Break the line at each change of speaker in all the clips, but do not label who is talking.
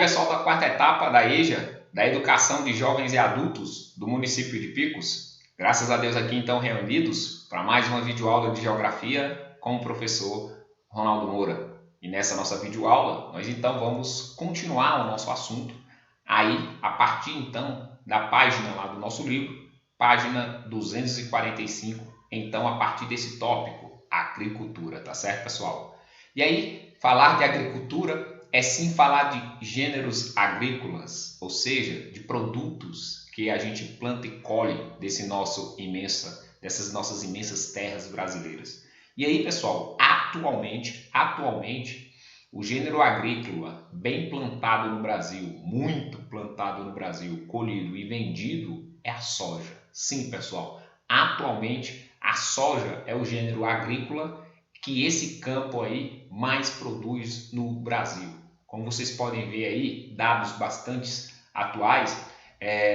pessoal da quarta etapa da EJA, da Educação de Jovens e Adultos do município de Picos. Graças a Deus aqui então reunidos para mais uma videoaula de Geografia com o professor Ronaldo Moura. E nessa nossa videoaula nós então vamos continuar o nosso assunto aí a partir então da página lá do nosso livro, página 245, então a partir desse tópico, agricultura, tá certo, pessoal? E aí, falar de agricultura é sim falar de gêneros agrícolas, ou seja, de produtos que a gente planta e colhe dessas nossas imensas terras brasileiras. E aí, pessoal, atualmente, o gênero agrícola bem plantado no Brasil, muito plantado no Brasil, colhido e vendido é a soja. Sim, pessoal, atualmente a soja é o gênero agrícola que esse campo aí mais produz no Brasil. Como vocês podem ver aí, dados bastante atuais,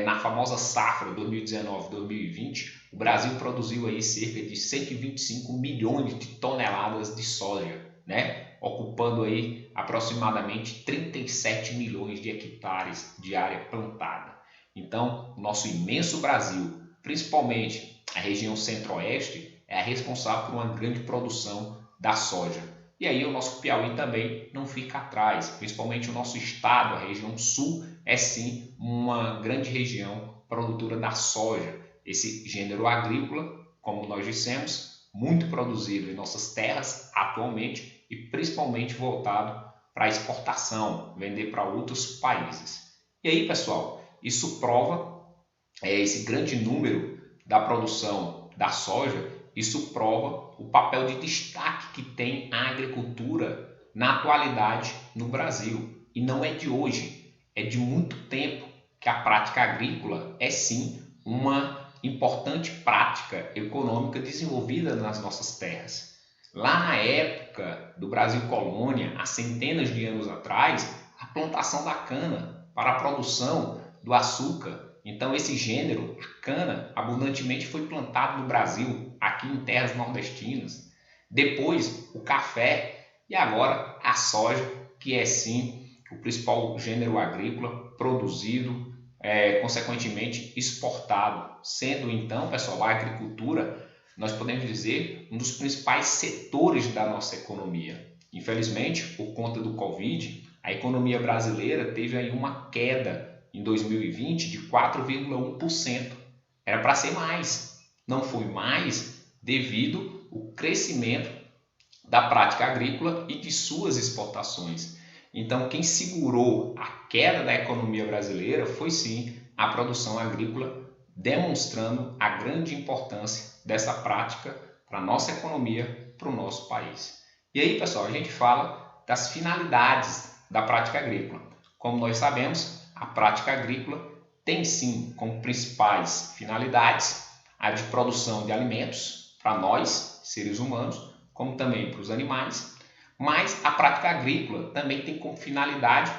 na famosa safra 2019-2020, o Brasil produziu aí cerca de 125 milhões de toneladas de soja, né? Ocupando aí aproximadamente 37 milhões de hectares de área plantada. Então, o nosso imenso Brasil, principalmente a região centro-oeste, é a responsável por uma grande produção da soja. E aí o nosso Piauí também não fica atrás, principalmente o nosso estado, a região sul, é sim uma grande região produtora da soja. Esse gênero agrícola, como nós dissemos, muito produzido em nossas terras atualmente e principalmente voltado para a exportação, vender para outros países. E aí, pessoal, isso prova, esse grande número da produção da soja, isso prova o papel de destaque que tem a agricultura na atualidade no Brasil. E não é de hoje, é de muito tempo que a prática agrícola é sim uma importante prática econômica desenvolvida nas nossas terras. Lá na época do Brasil colônia, há centenas de anos atrás, a plantação da cana para a produção do açúcar. Então esse gênero, a cana, abundantemente foi plantado no Brasil, aqui em terras nordestinas. Depois o café e agora a soja, que é sim o principal gênero agrícola produzido, consequentemente exportado. Sendo então, pessoal, a agricultura, nós podemos dizer, um dos principais setores da nossa economia. Infelizmente, por conta do Covid, a economia brasileira teve aí uma queda em 2020 de 4,1%. Era para ser mais, não foi mais devido ao crescimento da prática agrícola e de suas exportações. Então, quem segurou a queda da economia brasileira foi sim a produção agrícola, demonstrando a grande importância dessa prática para a nossa economia, para o nosso país. E aí, pessoal, a gente fala das finalidades da prática agrícola. Como nós sabemos, a prática agrícola tem sim como principais finalidades a de produção de alimentos para nós, seres humanos, como também para os animais, mas a prática agrícola também tem como finalidade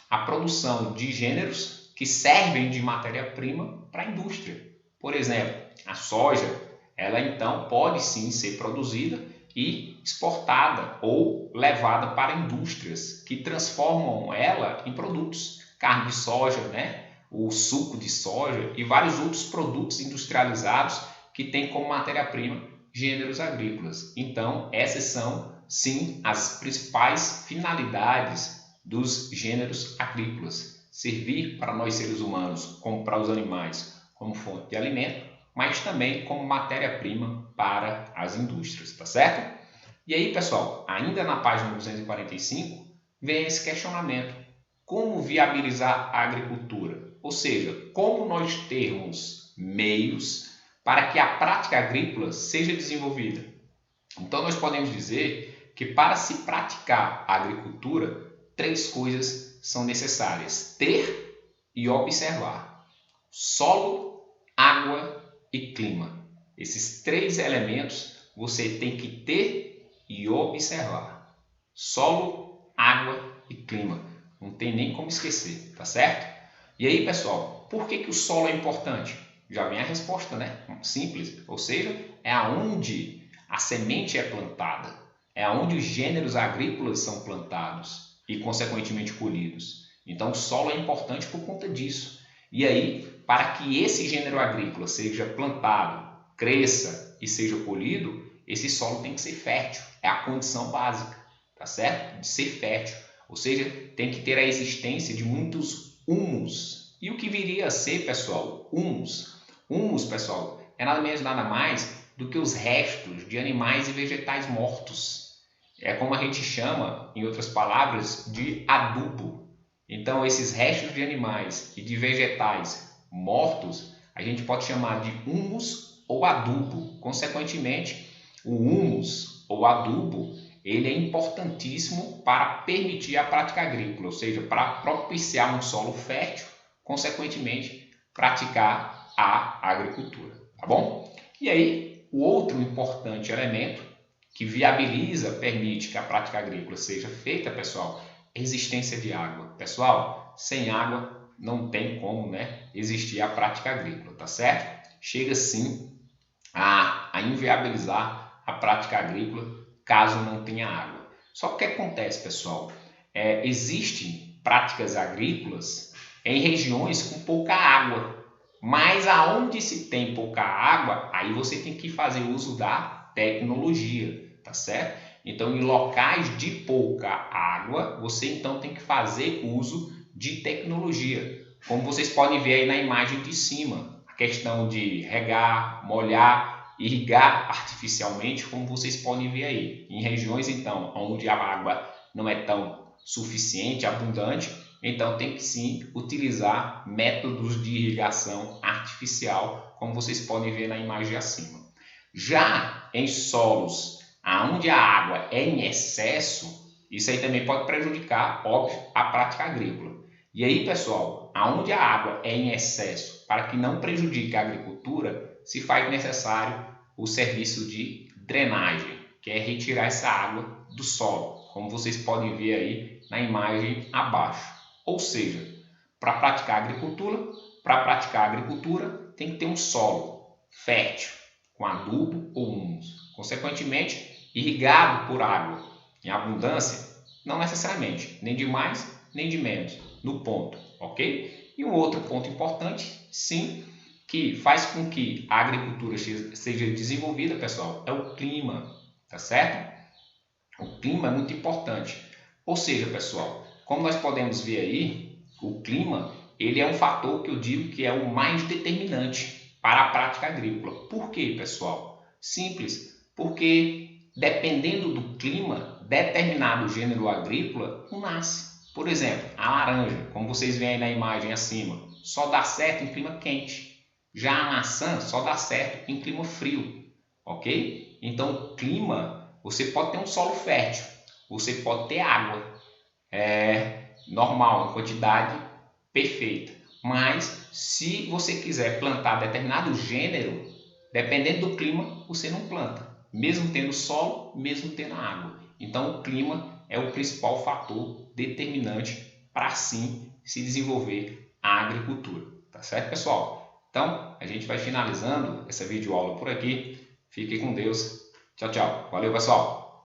a produção de gêneros que servem de matéria-prima para a indústria. Por exemplo, a soja, ela então pode sim ser produzida e exportada ou levada para indústrias que transformam ela em produtos. Carne de soja, né? O suco de soja e vários outros produtos industrializados que têm como matéria-prima gêneros agrícolas. Então, essas são, sim, as principais finalidades dos gêneros agrícolas. Servir para nós seres humanos, como para os animais, como fonte de alimento, mas também como matéria-prima para as indústrias, tá certo? E aí, pessoal, ainda na página 245, vem esse questionamento. Como viabilizar a agricultura? Ou seja, como nós termos meios para que a prática agrícola seja desenvolvida? Então, nós podemos dizer que para se praticar a agricultura, 3 coisas são necessárias: ter e observar. Solo, água e clima. Esses 3 elementos você tem que ter e observar. Solo, água e clima. Não tem nem como esquecer, tá certo? E aí, pessoal, por que o solo é importante? Já vem a resposta, né? Simples. Ou seja, é aonde a semente é plantada. É aonde os gêneros agrícolas são plantados e, consequentemente, colhidos. Então o solo é importante por conta disso. E aí, para que esse gênero agrícola seja plantado, cresça e seja colhido, esse solo tem que ser fértil. É a condição básica, tá certo? De ser fértil. Ou seja, tem que ter a existência de muitos humus. E o que viria a ser, pessoal? Humus. Humus, pessoal, é nada menos nada mais do que os restos de animais e vegetais mortos. É como a gente chama, em outras palavras, de adubo. Então, esses restos de animais e de vegetais mortos, a gente pode chamar de humus ou adubo. Consequentemente, o humus ou adubo, ele é importantíssimo para permitir a prática agrícola, ou seja, para propiciar um solo fértil, consequentemente, praticar a agricultura, tá bom? E aí, o outro importante elemento que viabiliza, permite que a prática agrícola seja feita, pessoal, é a existência de água. Pessoal, sem água não tem como, existir a prática agrícola, tá certo? Chega sim a inviabilizar a prática agrícola caso não tenha água. Só que o que acontece, pessoal? Existem práticas agrícolas em regiões com pouca água, mas aonde se tem pouca água, aí você tem que fazer uso da tecnologia, tá certo? Então, em locais de pouca água, você então tem que fazer uso de tecnologia. Como vocês podem ver aí na imagem de cima, a questão de regar, molhar, irrigar artificialmente, como vocês podem ver aí. Em regiões, então, onde a água não é tão suficiente, abundante, então tem que sim utilizar métodos de irrigação artificial, como vocês podem ver na imagem acima. Já em solos onde a água é em excesso, isso aí também pode prejudicar, óbvio, a prática agrícola. E aí, pessoal, onde a água é em excesso, para que não prejudique a agricultura, se faz necessário o serviço de drenagem, que é retirar essa água do solo, como vocês podem ver aí na imagem abaixo. Ou seja, para praticar agricultura, tem que ter um solo fértil, com adubo ou humus. Consequentemente, irrigado por água em abundância, não necessariamente, nem de mais nem de menos, no ponto, ok? E um outro ponto importante, sim, que faz com que a agricultura seja desenvolvida, pessoal, é o clima, tá certo? O clima é muito importante. Ou seja, pessoal, como nós podemos ver aí, o clima, ele é um fator que eu digo que é o mais determinante para a prática agrícola. Por quê, pessoal? Simples, porque dependendo do clima, determinado gênero agrícola não nasce. Por exemplo, a laranja, como vocês veem aí na imagem acima, só dá certo em clima quente. Já a maçã só dá certo em clima frio, ok? Então, o clima, você pode ter um solo fértil, você pode ter água normal, em quantidade perfeita. Mas, se você quiser plantar determinado gênero, dependendo do clima, você não planta, mesmo tendo solo, mesmo tendo água. Então, o clima é o principal fator determinante para sim se desenvolver a agricultura. Tá certo, pessoal? Então, a gente vai finalizando essa videoaula por aqui. Fique com Deus. Tchau, tchau. Valeu, pessoal!